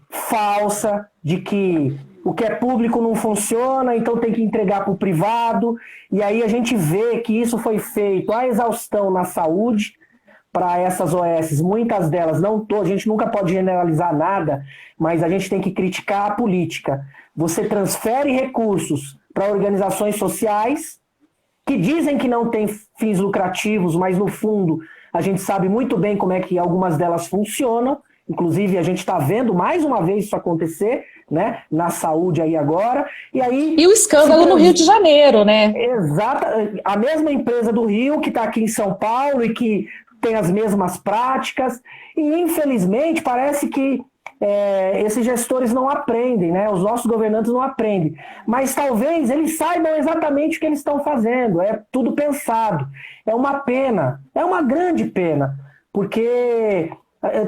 falsa de que o que é público não funciona, então tem que entregar para o privado, e aí a gente vê que isso foi feito à exaustão na saúde, para essas OS, muitas delas, a gente nunca pode generalizar nada, mas a gente tem que criticar a política. Você transfere recursos para organizações sociais que dizem que não têm fins lucrativos, mas no fundo a gente sabe muito bem como é que algumas delas funcionam, inclusive a gente está vendo mais uma vez isso acontecer, né, na saúde aí agora. E o escândalo no Rio de Janeiro, né? Exato, a mesma empresa do Rio que está aqui em São Paulo e que tem as mesmas práticas, e infelizmente parece que esses gestores não aprendem, né? Os nossos governantes não aprendem, mas talvez eles saibam exatamente o que eles estão fazendo, é tudo pensado. É uma pena, é uma grande pena, porque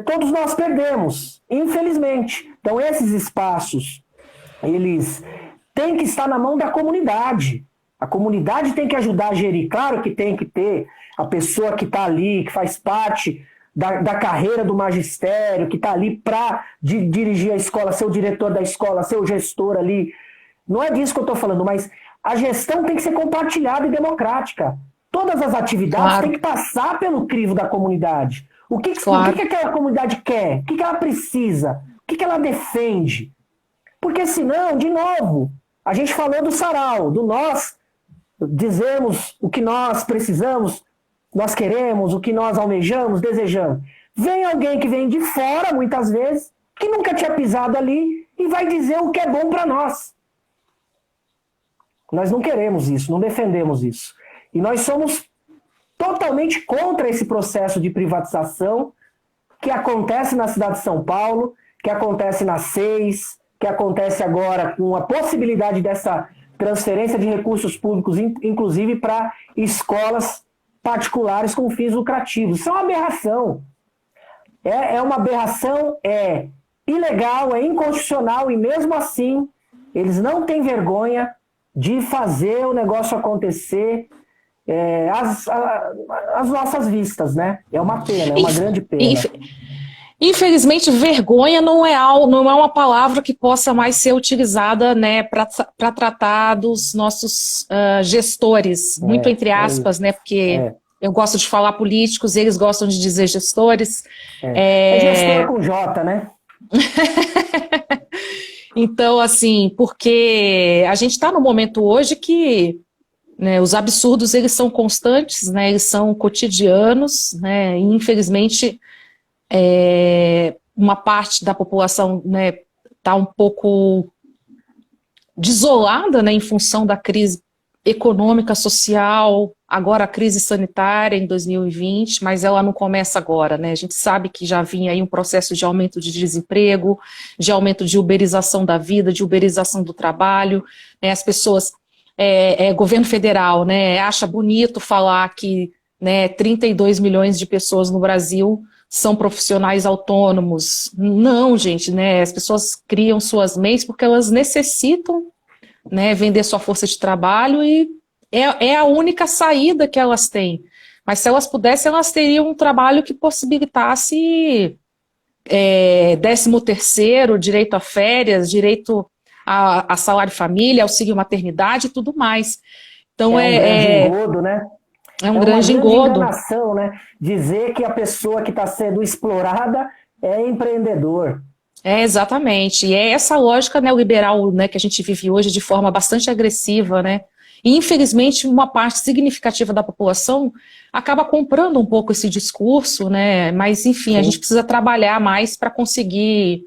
todos nós perdemos, infelizmente. Então esses espaços, eles têm que estar na mão da comunidade. A comunidade tem que ajudar a gerir. Claro que tem que ter a pessoa que está ali, que faz parte da carreira do magistério, que está ali para dirigir a escola, ser o diretor da escola, ser o gestor ali. Não é disso que eu estou falando, mas a gestão tem que ser compartilhada e democrática. Todas as atividades têm que passar pelo crivo da comunidade. O que aquela comunidade quer? O que ela precisa? O que ela defende? Porque senão, de novo, a gente falou do sarau, do nós dizemos o que nós precisamos, nós queremos, o que nós almejamos, desejamos. Vem alguém que vem de fora, muitas vezes, que nunca tinha pisado ali e vai dizer o que é bom para nós. Nós não queremos isso, não defendemos isso. E nós somos totalmente contra esse processo de privatização que acontece na cidade de São Paulo, que acontece na SEIS, que acontece agora com a possibilidade dessa transferência de recursos públicos, inclusive para escolas particulares com fins lucrativos. Isso é uma aberração. É uma aberração, é ilegal, é inconstitucional, e mesmo assim eles não têm vergonha de fazer o negócio acontecer às nossas vistas, né? É uma pena, é uma grande pena. Infelizmente, vergonha não é uma palavra que possa mais ser utilizada, né, para tratar dos nossos gestores, muito entre aspas, né, porque eu gosto de falar políticos, eles gostam de dizer gestores. Gestor com J, né? Então, assim, porque a gente está no momento hoje que, né, os absurdos, eles são constantes, né, eles são cotidianos, né, e infelizmente uma parte da população, né, está um pouco desolada, né, em função da crise econômica, social, agora a crise sanitária em 2020, mas ela não começa agora, né? A gente sabe que já vinha aí um processo de aumento de desemprego, de aumento de uberização da vida, de uberização do trabalho, né? As pessoas, governo federal, né, acha bonito falar que, né, 32 milhões de pessoas no Brasil são profissionais autônomos. Não, gente, né? As pessoas criam suas MEIs porque elas necessitam, né, vender sua força de trabalho e é a única saída que elas têm. Mas se elas pudessem, elas teriam um trabalho que possibilitasse 13º, direito a férias, direito a salário família, auxílio maternidade e tudo mais. Então É um grande engodo, né? É um grande uma engodo. enganação, né? Dizer que a pessoa que está sendo explorada é empreendedor. Exatamente. E é essa lógica neoliberal, né, que a gente vive hoje de forma bastante agressiva, né? E, infelizmente, uma parte significativa da população acaba comprando um pouco esse discurso, né? Mas, enfim, a gente precisa trabalhar mais para conseguir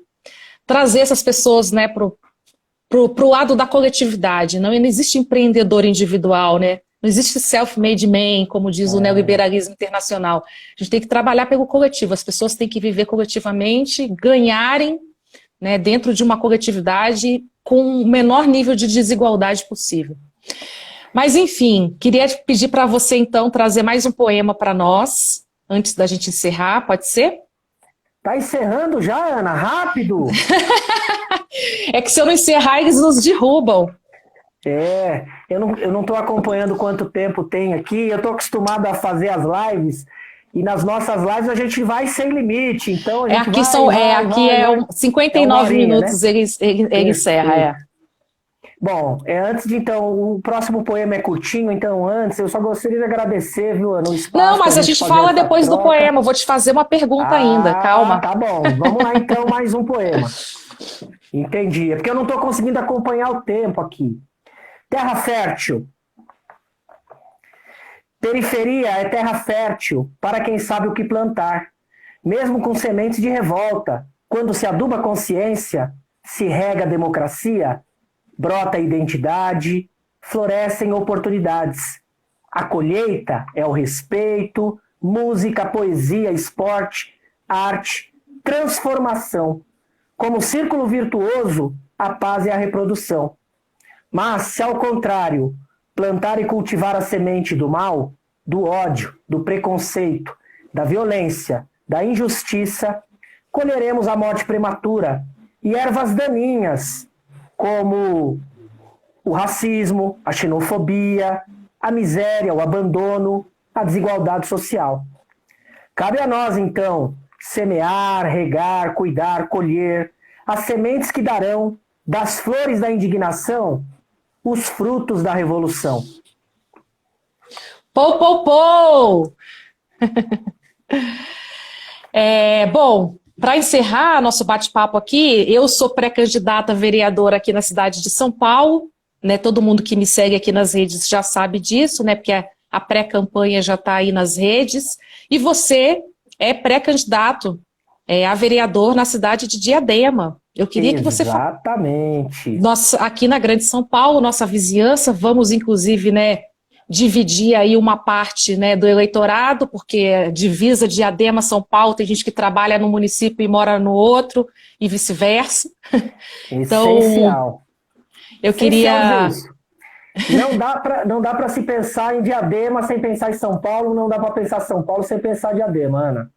trazer essas pessoas, né, pro lado da coletividade. Não existe empreendedor individual, né? Não existe self-made man, como diz o neoliberalismo internacional. A gente tem que trabalhar pelo coletivo. As pessoas têm que viver coletivamente, ganharem, né, dentro de uma coletividade com o menor nível de desigualdade possível. Mas, enfim, queria pedir para você, então, trazer mais um poema para nós, antes da gente encerrar, pode ser? Tá encerrando já, Ana? Rápido! É que se eu não encerrar, eles nos derrubam. Eu não estou acompanhando quanto tempo tem aqui, eu estou acostumado a fazer as lives, e nas nossas lives a gente vai sem limite, então a gente Aqui vai, 59 minutos, né? ele encerra, Bom, antes de então, o próximo poema é curtinho, então antes, eu só gostaria de agradecer, viu, Ana, o espaço. Não, mas a gente fala depois do poema, eu vou te fazer uma pergunta ainda, calma. Tá bom, vamos lá então, mais um poema. Entendi, é porque eu não estou conseguindo acompanhar o tempo aqui. Terra fértil. Periferia é terra fértil para quem sabe o que plantar, mesmo com sementes de revolta. Quando se aduba a consciência, se rega a democracia, brota a identidade, florescem oportunidades. A colheita é o respeito, música, poesia, esporte, arte, transformação. Como círculo virtuoso, a paz e a reprodução. Mas, se ao contrário, plantar e cultivar a semente do mal, do ódio, do preconceito, da violência, da injustiça, colheremos a morte prematura e ervas daninhas, como o racismo, a xenofobia, a miséria, o abandono, a desigualdade social. Cabe a nós, então, semear, regar, cuidar, colher as sementes que darão, das flores da indignação, os frutos da revolução. Pou, pou, pou! Bom, para encerrar nosso bate-papo aqui, eu sou pré-candidata a vereadora aqui na cidade de São Paulo, né? Todo mundo que me segue aqui nas redes já sabe disso, né? Porque a pré-campanha já está aí nas redes. E você é pré-candidato a vereador na cidade de Diadema. Eu queria que você Exatamente. Aqui na Grande São Paulo, nossa vizinhança, vamos inclusive, né, dividir aí uma parte, né, do eleitorado, porque divisa de Diadema, São Paulo, tem gente que trabalha no município e mora no outro, e vice-versa. Então, essencial. Eu queria... Não dá para se pensar em Diadema sem pensar em São Paulo, não dá para pensar São Paulo sem pensar em Diadema, Ana.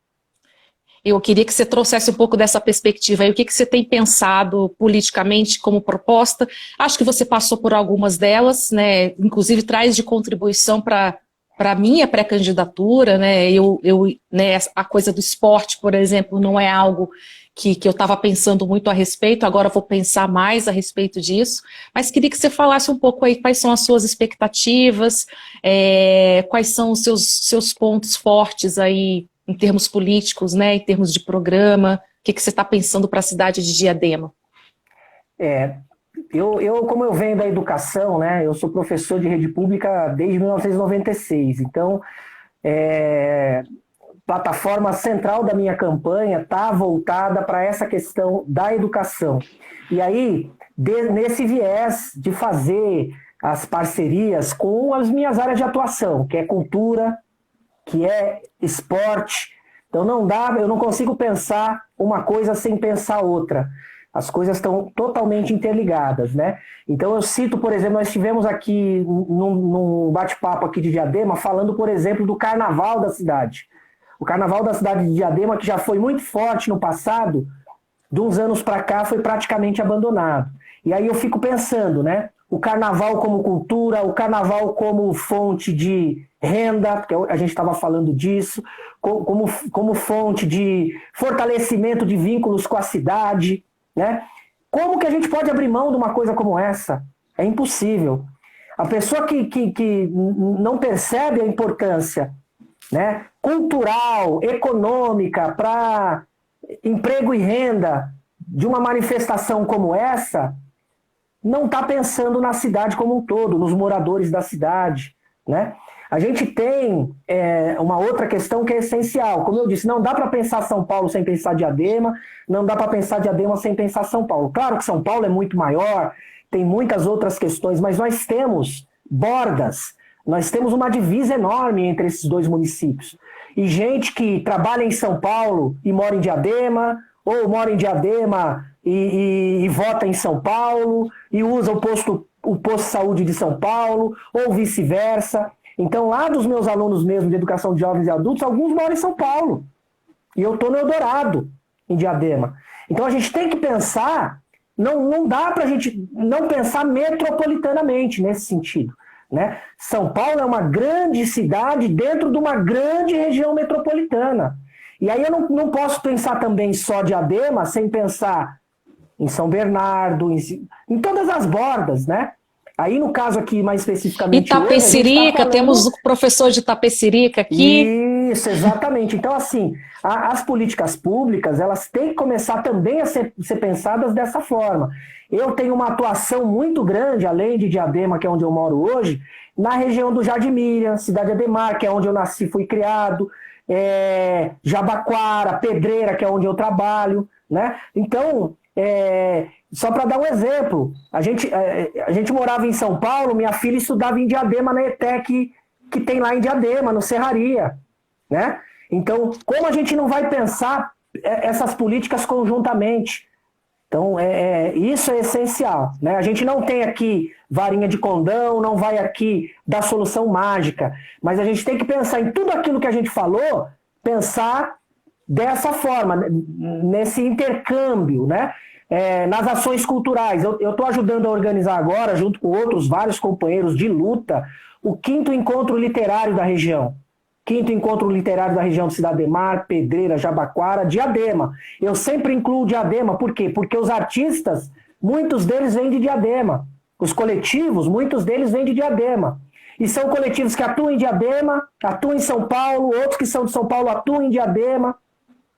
Eu queria que você trouxesse um pouco dessa perspectiva aí, o que você tem pensado politicamente como proposta. Acho que você passou por algumas delas, né? Inclusive traz de contribuição para a minha pré-candidatura, né? Né? A coisa do esporte, por exemplo, não é algo que eu estava pensando muito a respeito, agora vou pensar mais a respeito disso, mas queria que você falasse um pouco aí quais são as suas expectativas, quais são os seus pontos fortes aí, em termos políticos, né, em termos de programa, o que você está pensando para a cidade de Diadema? Como eu venho da educação, né, eu sou professor de rede pública desde 1996, então a plataforma central da minha campanha está voltada para essa questão da educação. E aí, nesse viés de fazer as parcerias com as minhas áreas de atuação, que é cultura, que é esporte. Então eu não consigo pensar uma coisa sem pensar outra. As coisas estão totalmente interligadas, né? Então eu cito, por exemplo, nós estivemos aqui num bate-papo aqui de Diadema, falando, por exemplo, do carnaval da cidade. O carnaval da cidade de Diadema, que já foi muito forte no passado, de uns anos para cá foi praticamente abandonado. E aí eu fico pensando, né? O carnaval como cultura, o carnaval como fonte de renda, porque a gente estava falando disso, como fonte de fortalecimento de vínculos com a cidade, né? Como que a gente pode abrir mão de uma coisa como essa? É impossível. A pessoa que não percebe a importância, né, cultural, econômica, para emprego e renda de uma manifestação como essa, não está pensando na cidade como um todo, nos moradores da cidade, né? A gente tem uma outra questão que é essencial. Como eu disse, não dá para pensar São Paulo sem pensar Diadema, não dá para pensar Diadema sem pensar São Paulo. Claro que São Paulo é muito maior, tem muitas outras questões, mas nós temos bordas, nós temos uma divisa enorme entre esses dois municípios. E gente que trabalha em São Paulo e mora em Diadema, ou mora em Diadema e vota em São Paulo, e usa o posto de saúde de São Paulo, ou vice-versa. Então, lá dos meus alunos mesmo de educação de jovens e adultos, alguns moram em São Paulo. E eu estou no Eldorado, em Diadema. Então, a gente tem que pensar, não dá para a gente não pensar metropolitanamente nesse sentido, né? São Paulo é uma grande cidade dentro de uma grande região metropolitana. E aí eu não posso pensar também só Diadema sem pensar em São Bernardo, em todas as bordas, né? Aí, no caso aqui, mais especificamente... Itapecerica, temos o professor de Itapecerica aqui. Isso, exatamente. Então, assim, as políticas públicas, elas têm que começar também a ser pensadas dessa forma. Eu tenho uma atuação muito grande, além de Diadema, que é onde eu moro hoje, na região do Jardim Miriam, Cidade Ademar, que é onde eu nasci, fui criado, Jabaquara, Pedreira, que é onde eu trabalho, né? Então... só para dar um exemplo, a gente morava em São Paulo, minha filha estudava em Diadema na ETEC, que tem lá em Diadema, no Serraria, né? Então, como a gente não vai pensar essas políticas conjuntamente? Então, isso é essencial, né? A gente não tem aqui varinha de condão, não vai aqui dar solução mágica, mas a gente tem que pensar em tudo aquilo que a gente falou, pensar dessa forma, nesse intercâmbio, né? Nas ações culturais. Eu estou ajudando a organizar agora, junto com outros vários companheiros de luta, o 5º Encontro Literário da região. 5º Encontro Literário da região de Cidade Ademar, Pedreira, Jabaquara, Diadema. Eu sempre incluo Diadema, por quê? Porque os artistas, muitos deles vêm de Diadema. Os coletivos, muitos deles vêm de Diadema. E são coletivos que atuam em Diadema, atuam em São Paulo, outros que são de São Paulo atuam em Diadema,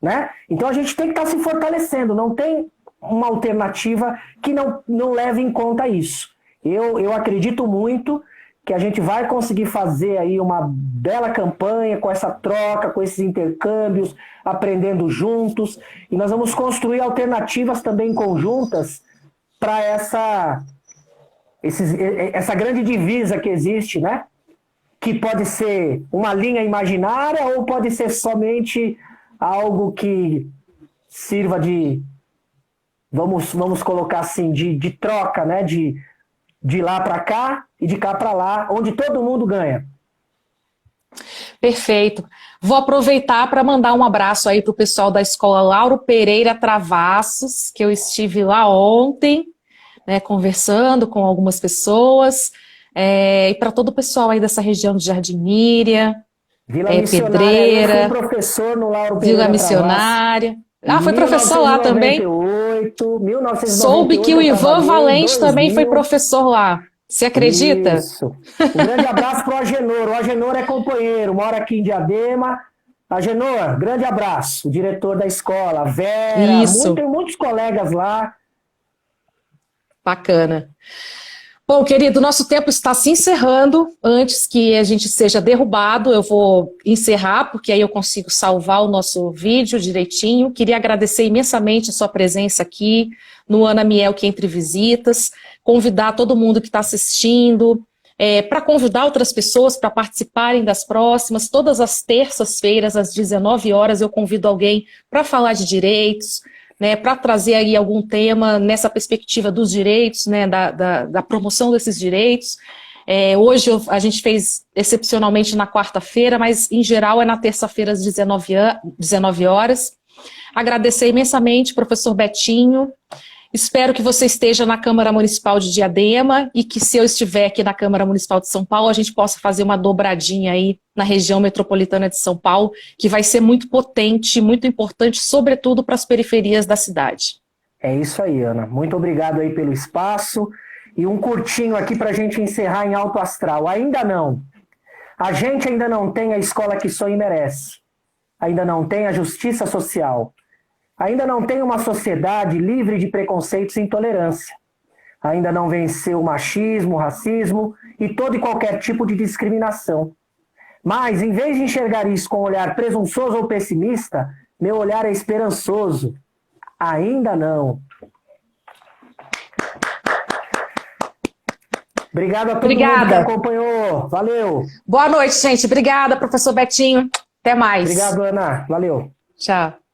né? Então a gente tem que estar se fortalecendo, não tem uma alternativa que não leve em conta isso. Eu acredito muito que a gente vai conseguir fazer aí uma bela campanha com essa troca, com esses intercâmbios, aprendendo juntos, e nós vamos construir alternativas também conjuntas para essa grande divisa que existe, né? Que pode ser uma linha imaginária ou pode ser somente algo que sirva de... Vamos colocar assim, de troca, né? De lá para cá e de cá para lá, onde todo mundo ganha. Perfeito. Vou aproveitar para mandar um abraço aí para o pessoal da Escola Lauro Pereira Travassos, que eu estive lá ontem, né, conversando com algumas pessoas, e para todo o pessoal aí dessa região de Jardim Miriam, Pedreira, eu fui professor no Lauro Pereira Vila Missionária. Foi professor lá também? 1998, soube que o Ivan Valente também foi professor lá. Você acredita? Isso. Um grande abraço para o Agenor. O Agenor é companheiro, mora aqui em Diadema. Agenor, grande abraço. O diretor da escola, Vera, muitos colegas lá. Bacana. Bom, querido, nosso tempo está se encerrando. Antes que a gente seja derrubado, eu vou encerrar, porque aí eu consigo salvar o nosso vídeo direitinho. Queria agradecer imensamente a sua presença aqui no Ana Mielke Entre Visitas, convidar todo mundo que está assistindo, para convidar outras pessoas para participarem das próximas. Todas as terças-feiras, às 19 horas, eu convido alguém para falar de direitos, né, para trazer aí algum tema nessa perspectiva dos direitos, né, da promoção desses direitos. Hoje a gente fez excepcionalmente na quarta-feira, mas em geral é na terça-feira às 19 horas. Agradecer imensamente, professor Betinho. Espero que você esteja na Câmara Municipal de Diadema e que, se eu estiver aqui na Câmara Municipal de São Paulo, a gente possa fazer uma dobradinha aí na região metropolitana de São Paulo, que vai ser muito potente, muito importante, sobretudo para as periferias da cidade. É isso aí, Ana. Muito obrigado aí pelo espaço. E um curtinho aqui para a gente encerrar em alto astral. Ainda não. A gente ainda não tem a escola que sonha e merece. Ainda não tem a justiça social. Ainda não tem uma sociedade livre de preconceitos e intolerância. Ainda não venceu o machismo, o racismo e todo e qualquer tipo de discriminação. Mas, em vez de enxergar isso com um olhar presunçoso ou pessimista, meu olhar é esperançoso. Ainda não. Obrigado a todo mundo que acompanhou. Valeu. Boa noite, gente. Obrigada, professor Betinho. Até mais. Obrigado, Ana. Valeu. Tchau.